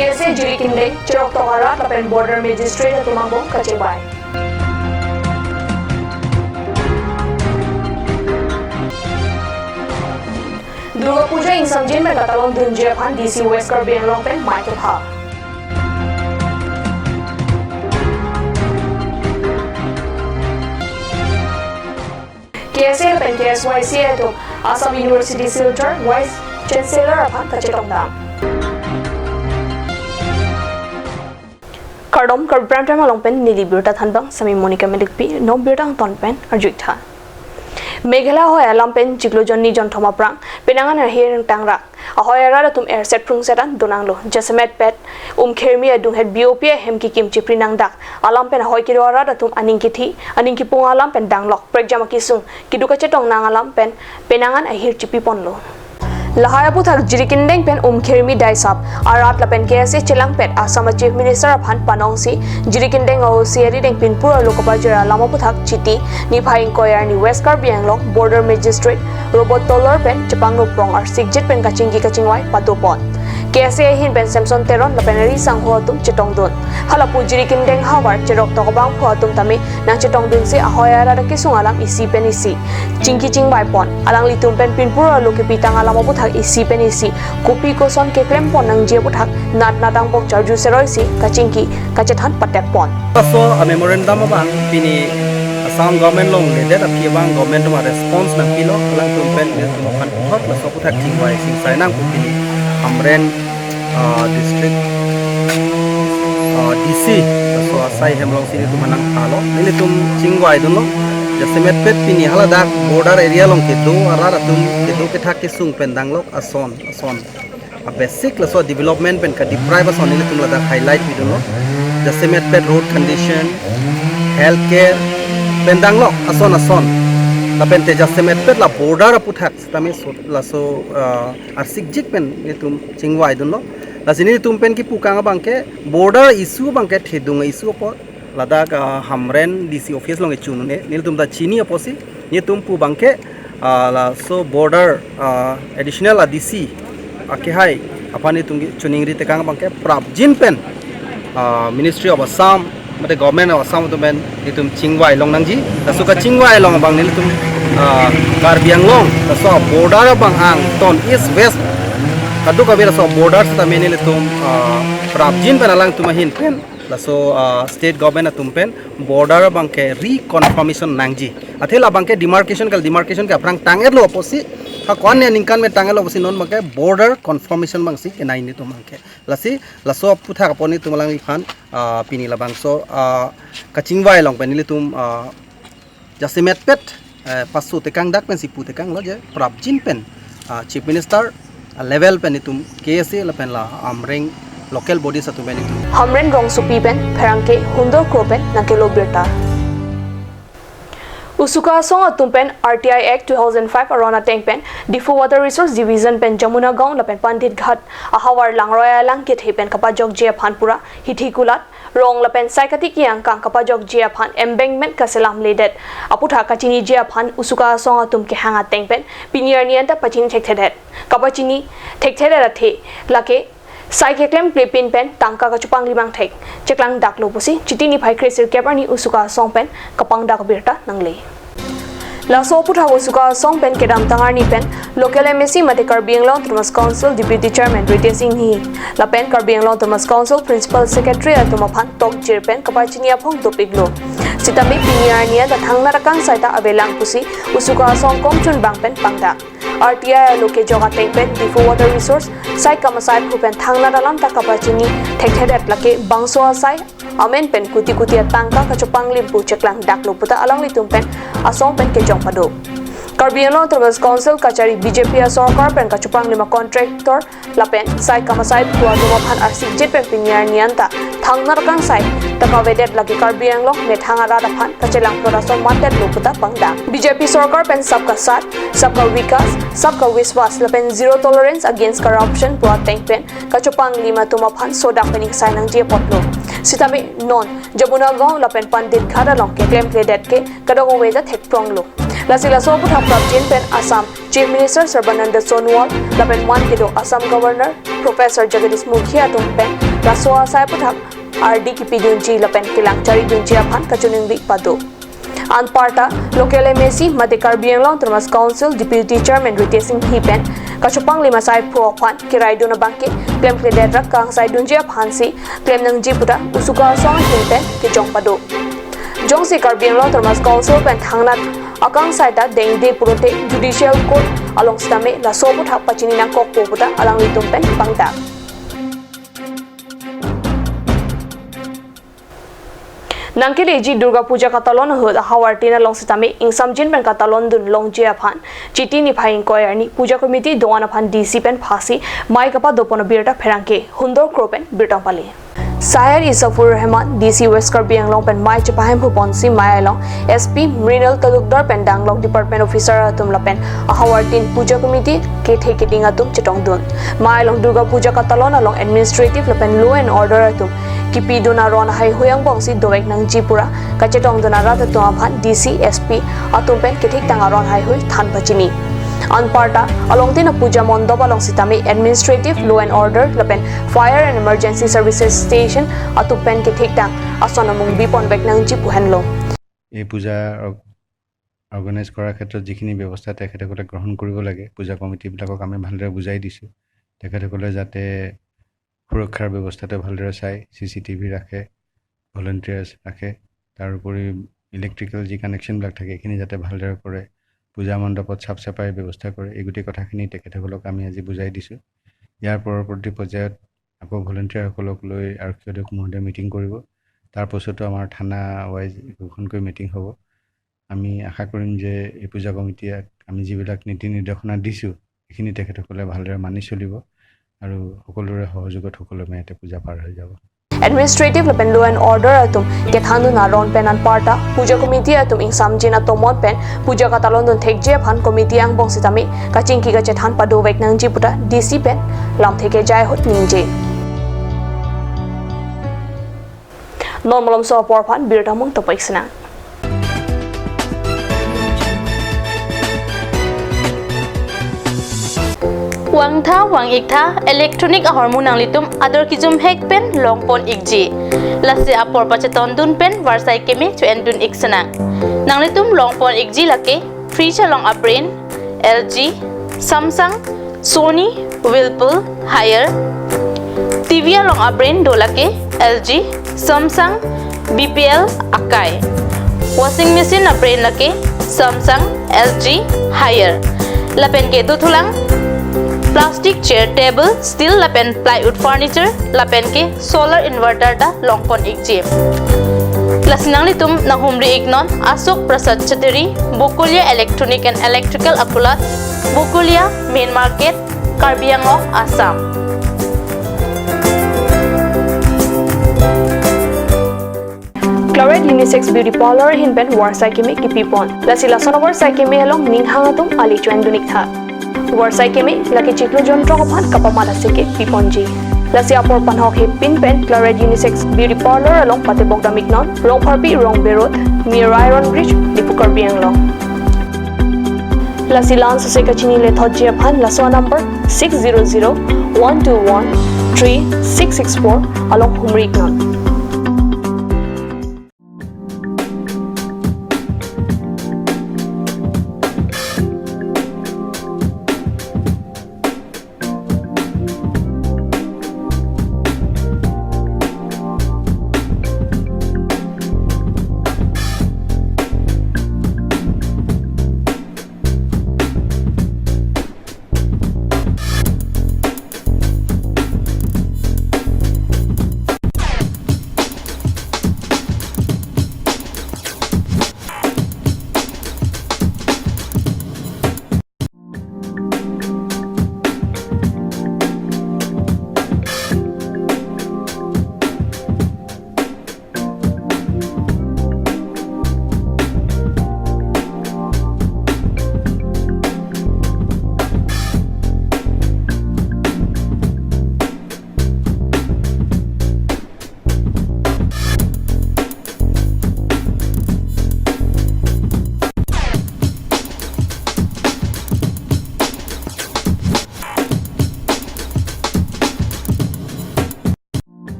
KSA juri kinde cerok tongara lapen border magistrate at tumambong kacibay. Durga Puja ing samjin में कतालों दुंजिया Khan DC West Karbi Anglong pen Michael Ha. KSA pen KSYC itu Assam University Silchar Vice Chancellor apa kacetong dam. Kardom Karbram Tama Long pen Nili Birta Thanbang Sami Monica Melikpi No Birta Ton pen Arjuita. Meghala hoy alam pen chiklo jonni jon thoma prang penangan hereng tangra ahoy ara tum air set prung setan donanglo jasmet pet khermi adung het bop hem ki kim chipri nang dak alam pen hoy ki ara tum aning ki thi aning ki pung alam pen danglok prejama ki sung kiduka chetong nang alam pen penangan ahir chipi ponlo Lahaya puthak jirikindeng pen khermi daisap arat lapen KSA chilang pet Assam Chief Minister aphan panongsi jirikindeng o siari deng pinpur lokapa jara lama puthak chiti ni phaing koyar ni West Karbi Anglong Border Magistrate Robot Toller pen Chapang no prong ar sigjit pen kachingwai patopon KSA hin pen Samson Teron lapenari sangho tum chetong dun halapu jirikindeng hawar cherok tokobang pho tum tami nang chetong dun se ahoya ra ki sungalam isi pen isi chingwai pon alang litum pen pinpur lokepi tangalam isi penisi kopi ko son ke klem pon nang je buthak nat natang bok charju seroi si kachingki kachethan patek pon so a memorandum bang pini Assam government long le that aphi bang government ma response nang pilo lang tumpen ne tumokan hot la so puthak tingwai sing sai nang ku pini amren district DC so sai hemlong sini tumanang halo nili tum chingwai dunno Jasemet pet pini haladak border area long kedo arara tum kedo ke thak ke sung pendang lok ason a basic la so development pen ka deprive ason ile tum ladak highlight bidono Jasemet pet road condition healthcare pendang lok ason la pen te Jasemet pet la border aputhak tame so la so arsik jik pen ile tum chingwai dunno la sini tum pen ki pukanga bangke border issue bangke thedung issue po Ladak hamren DC office long echun ne nil tum da chini aposi ni tum pu bangke la so border additional DC ake hai apani tum chuning ri tekang bangke prap jin pen Ministry of Assam mate government of Assam tum pen ni tum chingwai long nangji so ka chingwai long bang nil tum Karbi Anglong so border bang ang ton east west kadu ka bera so border sa menil tum prap jin pen alang tum hin pen so state government atumpen border bangke reconfirmation nangji athela bangke demarcation ke aprang tanger lo oposi ha kon ne ningkan me tanger lo oposi non bangke border confirmation bangsi ke nai ni to bangke lasi laso putha kaponi tumalang khan pini la bangso kachingwai long penili tum Jasemet pet pasu tekang dak pen sipu tekang lo je prabjin pen chief minister level pen itum KSA la pen la amreng local body satu ben itu Hamren rong supi ben pherangke hundor kropen nakelo birta Usuka song atumpen RTI Act 2005 arona tengpen Difu Water Resource Division pen Jamuna Gaon lapen Pandit Ghat ahawar langroya langkit hepen kapajok je phanpura hithikulat rong lapen saikati kiang kang kapajok je phan embankment kaselam ledet aputha kachini je phan usuka song atum ke hanga tengpen pinier nianta pachini thekthedet kapachini thekthedet the lake Saikeklem plepin pen tangka kacupang limang thek ceklang dak lopusi chitini phai kresir keparni usuka song pen kapang dak birta nangle Laso putha usuka song pen kedam tangarni pen local MSC mate Karbi Anglong Thomas Council Deputy Chairman Rite Singh hi la pen Karbi Anglong Thomas Council Principal Secretary atuma tok jirpen kapachini aphong topiglo sitami piniarnia da thangna rakang saita abelang pusi usuka song komchun bang pen pangda RTI loke joga tengpen Difu Water Resource sai kamasai phupen thangna dalam takapachini thekthedat lake bangso asai amen pen kuti tangka kachopang limpu ceklang daklo puta alang litum pen asong pen ke jong pado Karbi Anglong Thomas Council kachari BJP sarkar pen kachopang lima contractor lapen sai kamasai phua duma phan arsik jet pen pinyar nianta thangna rakang sai takavedet lake Karbi Anglong me thangara da phan kachelang production market loputa pangda BJP sarkar pen sabka sat sabka vikas sabka wiswas lapen zero tolerance against corruption pua tengpen kachopang lima tuma phan soda pening sai nang je potlo sitame non Jamuna Gaon lapen Pandit Ghat long ke claim pledet ke kadong weda thek prong lo Lasila so puthak Prabjin pen Assam Chief Minister Sarbananda Sonowal lapen man kido Assam Governor Professor Jagadish Mukhia tum pen Laswa sai puthak RD Kipidunji lapen kilang cari dunji aphan kachuning dik padu. Anparta local MSC Mate Karbi Termas Council Deputy Chairman Rite Singh Hipen Kachupang lima sai pro kwan kirai duna bangke claim kledra kang sai dunji aphan si claim nang jipuda usuka song hinpen ke jong padu. Jong si Karbi Termas Council pen thangnat akang sai ta deng de purote judicial court along stame la sobu thak pachini nang kok poputa alang litum pen pangta. Nangkili ji Durga Puja katalon hud hawartina long sitame ingsam jin pen katalon dun long jia phan chiti ni phaing koyarni puja committee doana phan DC pen phasi mai kapa dopona birta pherangke hundor kropen birtang pali Sayar Isafur Rahman DC West Karbi Anglong pen mai chapahem huponsi mai long SP Mrinal Talukdar pen danglong department officer atum lapen hawartin puja committee ke theketing atum chitong dun mai long Durga Puja katalon along administrative lapen law and order atum kipi duna ron hai huyang bongsi doek nang jipura kachetong duna rata to aphan DC SP atum pen kethik tangaron hai hui than pachini Anparta along tin puja mondop along sitami administrative law and order lapen fire and emergency services station atu pen kethik tang asonamung bipon bek nang jipu henlo এই পূজা organise কৰাৰ ক্ষেত্ৰত যিখিনি ব্যৱস্থা তেখেতসকলে গ্ৰহণ কৰিব লাগে পূজা কমিটিবিলাকক আমি ভালদৰে বুজাই দিছোঁ তেখেতসকলে যাতে সুৰক্ষাৰ ব্যৱস্থাটো ভালদৰে চাই CCTV ৰাখে ভলান্টিয়াৰ্ছ ৰাখে তাৰ উপৰি ইলেক্ট্ৰিকেল যি কানেকশ্যনবিলাক থাকে এইখিনি যাতে ভালদৰে কৰে পূজা মণ্ডপত চাফ চাফাইৰ ব্যৱস্থা কৰে এই গোটেই কথাখিনি তেখেতসকলক আমি আজি বুজাই দিছোঁ ইয়াৰ পৰৱৰ্তী পৰ্যায়ত আকৌ ভলান্টিয়াৰসকলক লৈ আৰক্ষী অধীক্ষক মহোদয়ে মিটিং কৰিব তাৰ পাছতো আমাৰ থানা ৱাইজ দুখনকৈ মিটিং হ'ব আমি আশা কৰিম যে এই পূজা কমিটিয়ে আমি যিবিলাক নীতি নিৰ্দেশনা দিছোঁ এইখিনি তেখেতসকলে ভালদৰে মানি চলিব আৰু সকলোৰে সহযোগত সকলোৱে ইয়াতে পূজা পাৰ হৈ যাব Administrative lapen law and order atum kethandu na ron pen Anparta puja committee atum ingsam jina tomon pen puja katalon dun thekje phan committee ang bong sitami kaching ki gache than padu wek nang jiputa DC pen lam theke jai hot ningje normalom so por phan birtamung topaisna Wang tha wang ik tha electronic hormonang litum ador kijum hek pen longpon ikji lase apor pacheton dun pen warsai kemi to endun iksana nang litum longpon ikji lake free chalong abrain LG Samsung Sony Whirlpool Haier TV along abrain dolake LG Samsung BPL Akai washing machine abrain lake Samsung LG Haier lapen ke tu thulang Plastic chair table steel lapen plywood furniture lapen ke solar inverter da longpon ikji lasinang litum nahumri ignon Asok Prasad Chateri Bukulia Electronic and Electrical Akulat Bukulia Main Market Karbi Anglong Assam Claret Unisex Beauty Parlor hinpen warsai kemi kipipon lasila sonobor sai kemi along ninghangatum ali chuan dunik tha Warsai kemi laki chiklo jontro kophan kapamala seke piponji lasi apor panhok he pin pen Claret Unisex Beauty Parlor along patebok damiknon rong parbi rong berot near Iron Bridge Dipu Karbi Anglong lasi lan sose kachini le thotji aphan laswa number 600-121-3664 along humriknon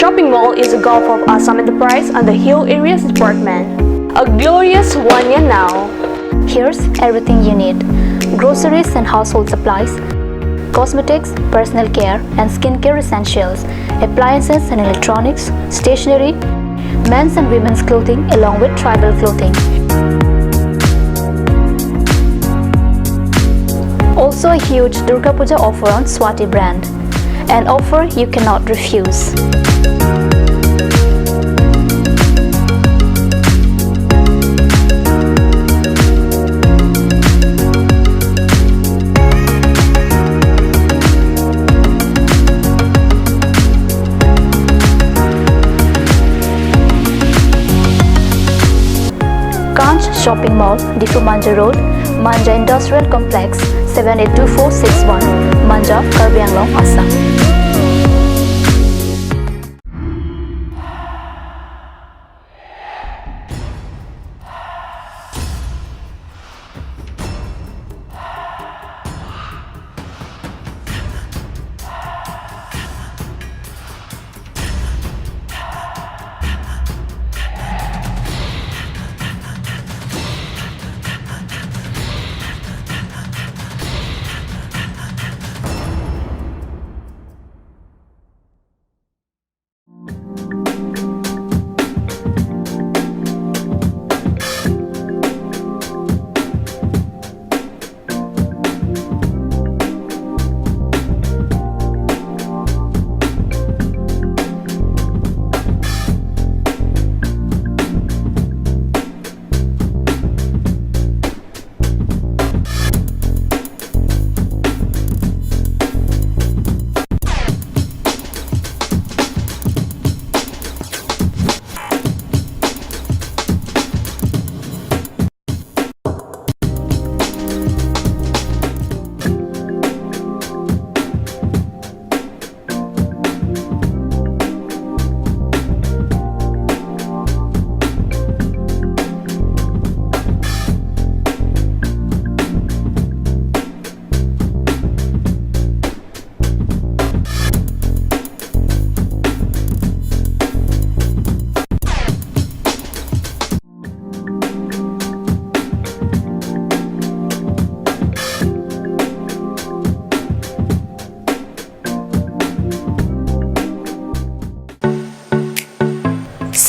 shopping mall is a Gulf of Assam Enterprise and the Hill Areas Department. A glorious 1 year now. Here's everything you need: groceries and household supplies, cosmetics, personal care and skincare essentials, appliances and electronics, stationery, men's and women's clothing along with tribal clothing. Also a huge Durga Puja offer on Swati brand, an offer you cannot refuse. Shopping Mall, Difu Manja Road, Manja Industrial Complex, 782461, Manja, Karbi Anglong, Assam.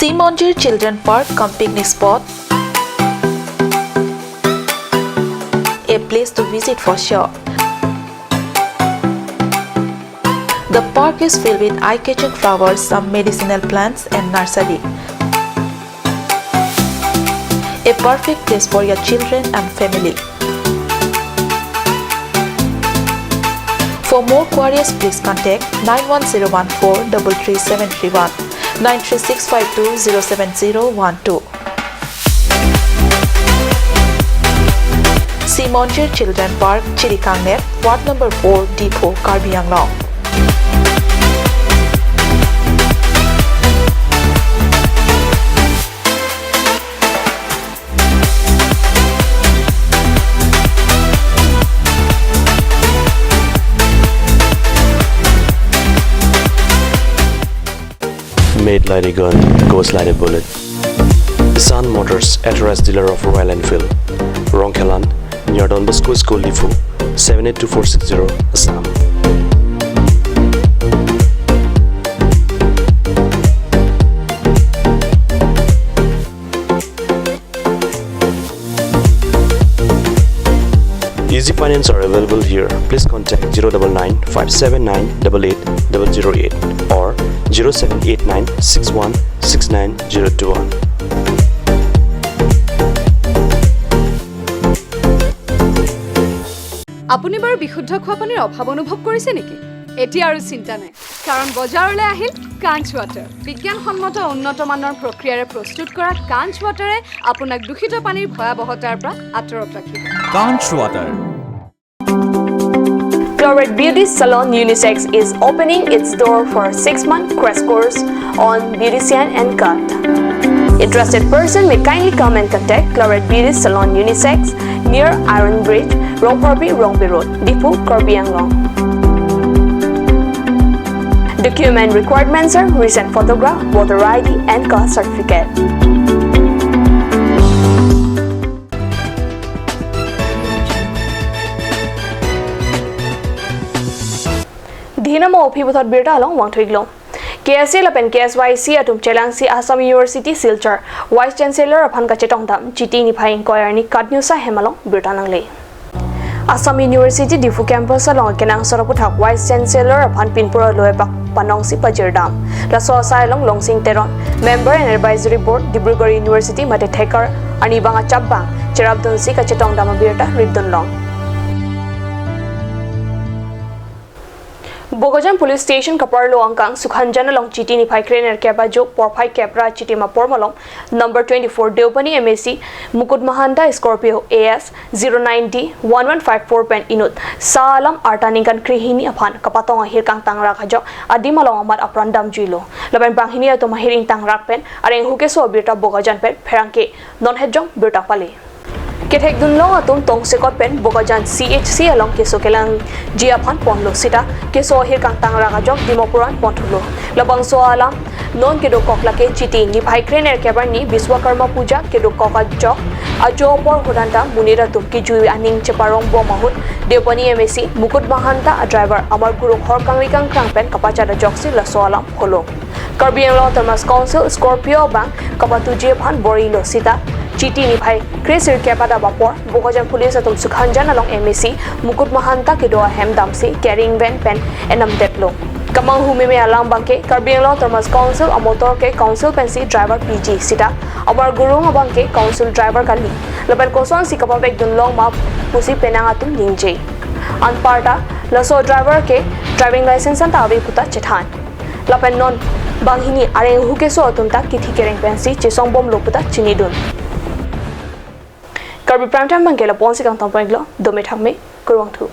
Simonjir Children Park cum picnic spot. A place to visit for sure. The park is filled with eye-catching flowers, some medicinal plants and nursery. A perfect place for your children and family. For more queries, please contact 91014 33731. 93652-07012. Simonjir Children Park, Chirikangnet, Ward number 4, Depot, Karbi Anglong. Made like a gun, goes like a bullet. Sun Motors, authorized dealer of Royal Enfield, Rongkelan, near Don Bosco School, Difu, 782460, Assam. Easy finance are available here. Please contact 099 579 88008 or 0789 61 69021. আপুনি বাৰু বিশুদ্ধ খোৱা পানীৰ অভাৱ অনুভৱ কৰিছে নেকি? এতিয়া আৰু চিন্তা নাই, কাৰণ বজাৰলৈ আহিল কাঞ্চ ৱাটাৰ। বিজ্ঞানসন্মত উন্নত মানৰ প্ৰক্ৰিয়াৰে প্ৰস্তুত কৰা কাঞ্চ ৱাটাৰে আপোনাক দূষিত পানীৰ ভয়াৱহতাৰ পৰা আঁতৰত ৰাখিব। কাঞ্চ water. Chlorate Beauty Salon Unisex is opening its door for 6-month crash course on beautician and cut. Interested person may kindly come and contact Chlorate Beauty Salon Unisex near Iron Bridge, Rongporbi Road, Difu, Karbi Anglong. The Document requirements are recent photograph, voter ID, and caste certificate. Dhinamo Pibuthot Birta along Wangtwiglo. KSC Lapen KSYC atum Chelangsi Assam University Silchar Vice Chancellor Aphan Kachetongdam GT Niphai Inquiry ni Kadnyusa Hemalong Birtanangle. Assam University Difu Campus along Kenang Soraputhak Vice Chancellor Aphan Pinpura Loepak Panongsi Pajirdam Laso Asylum Longsing Teron Member and Advisory Board Dibrugarh University Mate Thekar Anibanga Chabang Cherabdunsi Kachetongdam Birta Ribdun Long. Bogojan Police Station Kaparlo Angkang Sukhanjan along Chiti ni Phai Krener Keba Jok Porphai Kepra Chiti Ma Pormalong number 24 Deopani MAC Mukut Mahanta Scorpio AS 09D 1154 pen inut Salam Artaningan Krihini Aphan Kapatong Hirkang Tangra Kajok Adimalong Amat Aprandam Juilo Laban Banghini ato Mahiring Tangrak pen Areng Hukeso Birta Bogojan pen Perangke Non Hedjong Birta Pali Kethek dunlong atum tong sekot pen Bogajan CHC along keso kelang Jiaphan ponlo sita keso ahir kang tangra kajok Dimopuran pontulo labang so alam non kedo koklake chiti ni Phai Krener kebar ni Biswakarma puja kedo kokajok ajo por hudanta munira tumki jui aning cheparong bomahut Deopani MAC Mukut Mahanta a driver Amar Guru Horkang Rikang Krangpen kapachada joksi la so alam holo Karbi Thomas Council Scorpio Bank kapatu Jiaphan borilo sita Chiti ni Phai Kresir Kepada Bapor Bogojan Police atum Sukhanjan along MAC Mukut Mahanta Kedoa Hem Damsi carrying van pen enam deplo Kamang Humime Alam Banke Karbi Thomas Council a motor ke Council pensi driver PG sita Amar Gurung Banke Council driver Kali Laban Koson si kapabek dunlong ma pusi penang atum ninje Anparta laso driver ke driving license anta abe puta chethan Lapan non banghini areng hukeso atum tak kithi kereng pensi chesong bom loputa chinidun Karbi Prime Time Bangkela Ponsi Kang Tampanglo Dome Thangme Kurwang Thu